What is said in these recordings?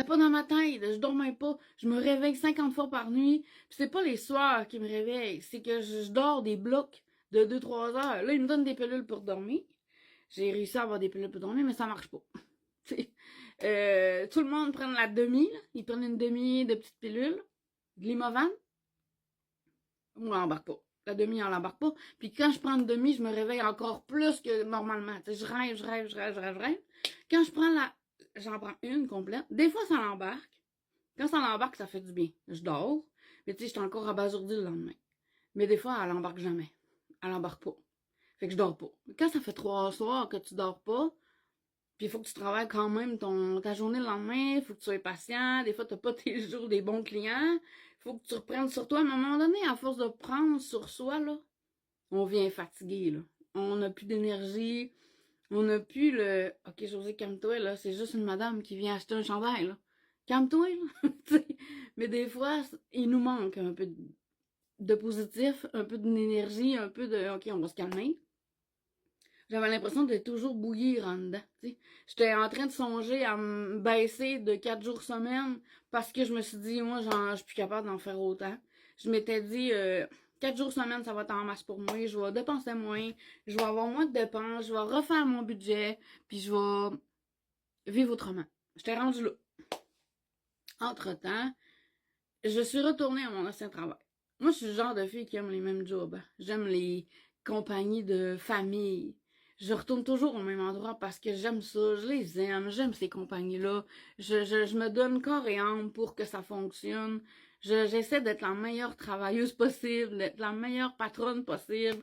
C'était pas dans ma tête, je dormais pas. Je me réveille 50 fois par nuit. Puis c'est pas les soirs qui me réveillent, c'est que je dors des blocs de 2-3 heures. Là, ils me donnent des pilules pour dormir. J'ai réussi à avoir des pilules pour dormir, mais ça marche pas. Tout le monde prend la demi, là. Ils prennent une demi de petites pilules, de l'Imovan. Moi, on l'embarque pas. La demi, on l'embarque pas. Puis quand je prends une demi, je me réveille encore plus que normalement. T'sais, je rêve, je rêve, je rêve, je rêve, je rêve. Quand je prends j'en prends une complète. Des fois, ça l'embarque. Quand ça l'embarque, ça fait du bien. Je dors. Mais tu sais, j'étais encore abasourdie le lendemain. Mais des fois, elle embarque jamais. Elle embarque pas. Fait que je dors pas. Quand ça fait 3 soirs que tu dors pas, puis il faut que tu travailles quand même ta journée le lendemain, il faut que tu sois patient, des fois t'as pas tes jours des bons clients, il faut que tu reprennes sur toi. À un moment donné, à force de prendre sur soi, là, on vient fatigué, là. On n'a plus d'énergie, on n'a plus le « Ok, José, calme-toi, là, c'est juste une madame qui vient acheter un chandail, là. Calme-toi, là. » Mais des fois, il nous manque un peu de positif, un peu d'énergie, un peu de « Ok, on va se calmer. » J'avais l'impression d'être toujours bouillir en dedans. T'sais. J'étais en train de songer à me baisser de 4 jours semaine parce que je me suis dit, moi, je suis plus capable d'en faire autant. Je m'étais dit, 4 jours semaine, ça va être en masse pour moi. Je vais dépenser moins. Je vais avoir moins de dépenses. Je vais refaire mon budget. Puis je vais vivre autrement. J'étais rendue là. Entre-temps, je suis retournée à mon ancien travail. Moi, je suis le genre de fille qui aime les mêmes jobs. J'aime les compagnies de famille. Je retourne toujours au même endroit parce que j'aime ça, je les aime, j'aime ces compagnies-là. Je me donne corps et âme pour que ça fonctionne. J'essaie d'être la meilleure travailleuse possible, d'être la meilleure patronne possible.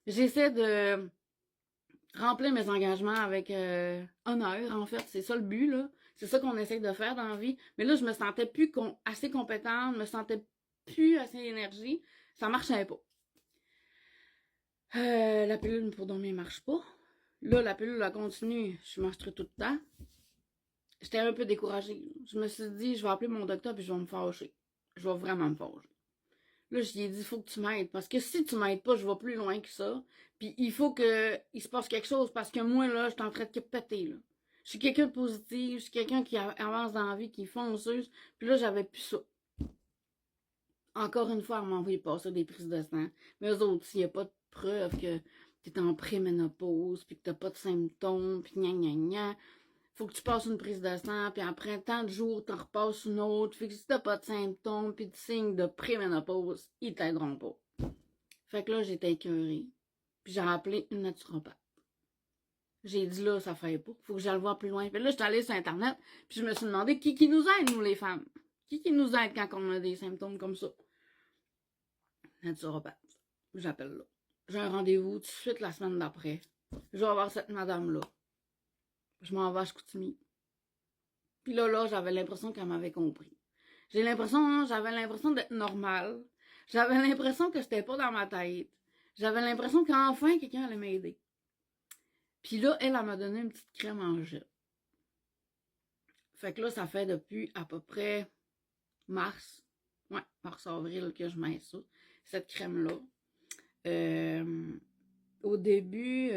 J'essaie de remplir mes engagements avec honneur, en fait. C'est ça le but, là. C'est ça qu'on essaie de faire dans la vie. Mais là, je me sentais plus assez compétente, je me sentais plus assez d'énergie. Ça marchait pas. La pilule pour dormir marche pas. Là, la pilule, elle continue. Je suis menstruée tout le temps. J'étais un peu découragée. Je me suis dit, je vais appeler mon docteur puis je vais me fâcher. Je vais vraiment me fâcher. Là, je lui ai dit, il faut que tu m'aides. Parce que si tu m'aides pas, je vais plus loin que ça. Puis il faut qu'il se passe quelque chose. Parce que moi, là, je suis en train de péter, là. Je suis quelqu'un de positif. Je suis quelqu'un qui avance dans la vie, qui est fonceuse. Puis là, j'avais plus ça. Encore une fois, on m'a envoyé passer des prises de sang. Mais eux autres, s'il n'y a pas de preuve que t'es en préménopause, puis que t'as pas de symptômes, puis gna gna gna, faut que tu passes une prise de sang, puis après tant de jours, t'en repasses une autre. Fait que si t'as pas de symptômes, puis de signes de préménopause, ils t'aideront pas. Fait que là, j'étais écœurée. Puis j'ai appelé une naturopathe. J'ai dit là, ça fait pas. Faut que j'aille voir plus loin. Puis là, j'étais allée sur Internet, puis je me suis demandé qui nous aide, nous, les femmes. Qui nous aide quand on a des symptômes comme ça? Naturopathe. J'appelle là. J'ai un rendez-vous tout de suite la semaine d'après. Je vais voir cette madame-là. Je m'en vais à Chicoutimi. Puis là, j'avais l'impression qu'elle m'avait compris. J'avais l'impression d'être normale. J'avais l'impression que c'était pas dans ma tête. J'avais l'impression qu'enfin, quelqu'un allait m'aider. Puis là, elle m'a donné une petite crème en gel. Fait que là, ça fait depuis à peu près mars-avril que je mets ça, cette crème-là. Au début,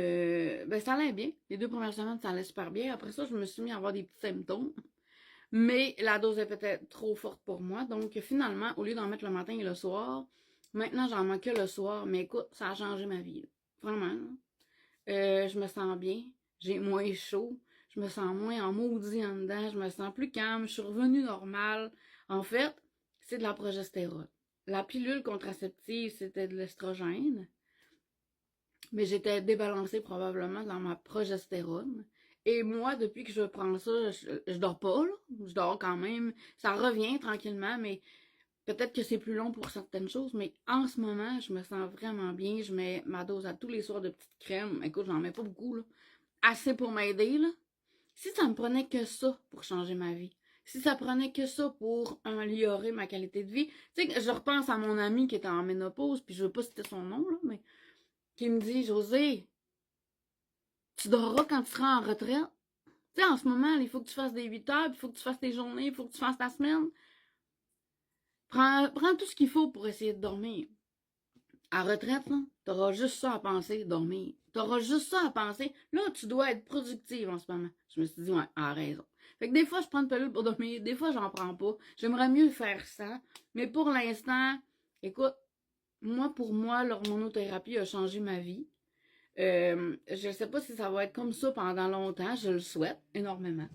ça allait bien. Les 2 premières semaines, ça allait super bien. Après ça, je me suis mis à avoir des petits symptômes. Mais la dose est peut-être trop forte pour moi. Donc, finalement, au lieu d'en mettre le matin et le soir, maintenant, j'en mets que le soir. Mais écoute, ça a changé ma vie. Là. Vraiment. Je me sens bien. J'ai moins chaud. Je me sens moins en maudit en dedans. Je me sens plus calme. Je suis revenue normale. En fait, c'est de la progestérone. La pilule contraceptive, c'était de l'estrogène. Mais j'étais débalancée probablement dans ma progestérone. Et moi, depuis que je prends ça, je dors pas, là. Je dors quand même. Ça revient tranquillement, mais peut-être que c'est plus long pour certaines choses. Mais en ce moment, je me sens vraiment bien. Je mets ma dose à tous les soirs de petite crème. Écoute, j'en mets pas beaucoup, là. Assez pour m'aider, là. Si ça me prenait que ça pour changer ma vie, si ça prenait que ça pour améliorer ma qualité de vie, tu sais, je repense à mon ami qui était en ménopause, puis je veux pas citer son nom, là, mais qui me dit, José, tu dormiras quand tu seras en retraite. Tu sais, en ce moment, il faut que tu fasses des 8 heures, il faut que tu fasses tes journées, il faut que tu fasses ta semaine. Prends tout ce qu'il faut pour essayer de dormir. À retraite, là, t'auras juste ça à penser, dormir. T'auras juste ça à penser. Là, tu dois être productive en ce moment. Je me suis dit, ouais, elle a raison. Fait que des fois, je prends une pilule pour dormir, des fois, j'en prends pas. J'aimerais mieux faire ça. Mais pour l'instant, écoute, pour moi, l'hormonothérapie a changé ma vie. Je sais pas si ça va être comme ça pendant longtemps, je le souhaite énormément.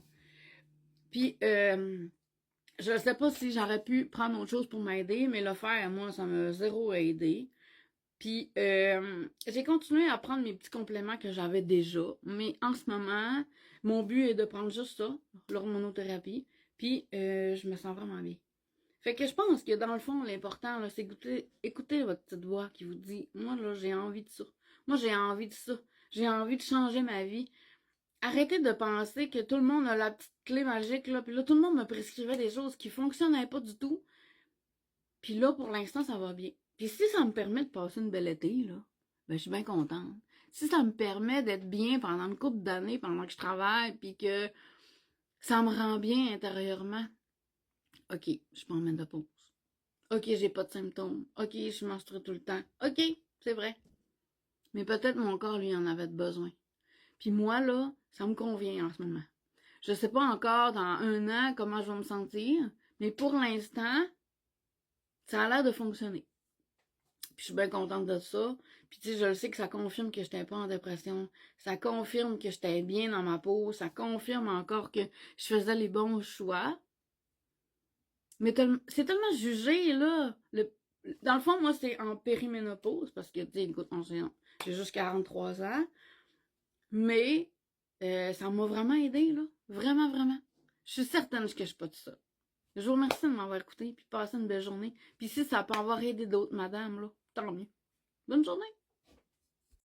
Puis, je sais pas si j'aurais pu prendre autre chose pour m'aider, mais le faire, moi, ça m'a zéro aidé. Puis, j'ai continué à prendre mes petits compléments que j'avais déjà, mais en ce moment, mon but est de prendre juste ça, l'hormonothérapie, puis je me sens vraiment bien. Fait que je pense que dans le fond, l'important, là, c'est écouter votre petite voix qui vous dit, moi, là, j'ai envie de ça. Moi, j'ai envie de ça. J'ai envie de changer ma vie. Arrêtez de penser que tout le monde a la petite clé magique, là, puis là, tout le monde me prescrivait des choses qui fonctionnaient pas du tout. Puis là, pour l'instant, ça va bien. Puis si ça me permet de passer une belle été, là, ben, je suis bien contente. Si ça me permet d'être bien pendant une couple d'années, pendant que je travaille, puis que ça me rend bien intérieurement, OK, je peux en mettre de pause. OK, j'ai pas de symptômes. OK, je suis menstruée tout le temps. OK, c'est vrai. Mais peut-être mon corps, lui, en avait besoin. Puis moi, là, ça me convient en ce moment. Je sais pas encore dans 1 an comment je vais me sentir, mais pour l'instant, ça a l'air de fonctionner. Puis je suis bien contente de ça. Puis tu sais, je le sais que ça confirme que j'étais pas en dépression. Ça confirme que j'étais bien dans ma peau. Ça confirme encore que je faisais les bons choix. Mais c'est tellement jugé, là. Dans le fond, moi, c'est en périménopause, parce que, tu sais, écoute, j'ai juste 43 ans. Mais ça m'a vraiment aidé, là. Vraiment, vraiment. Je suis certaine que je cache pas de ça. Je vous remercie de m'avoir écouté, puis passez une belle journée. Puis si ça peut avoir aidé d'autres madames, là, tant mieux. Bonne journée!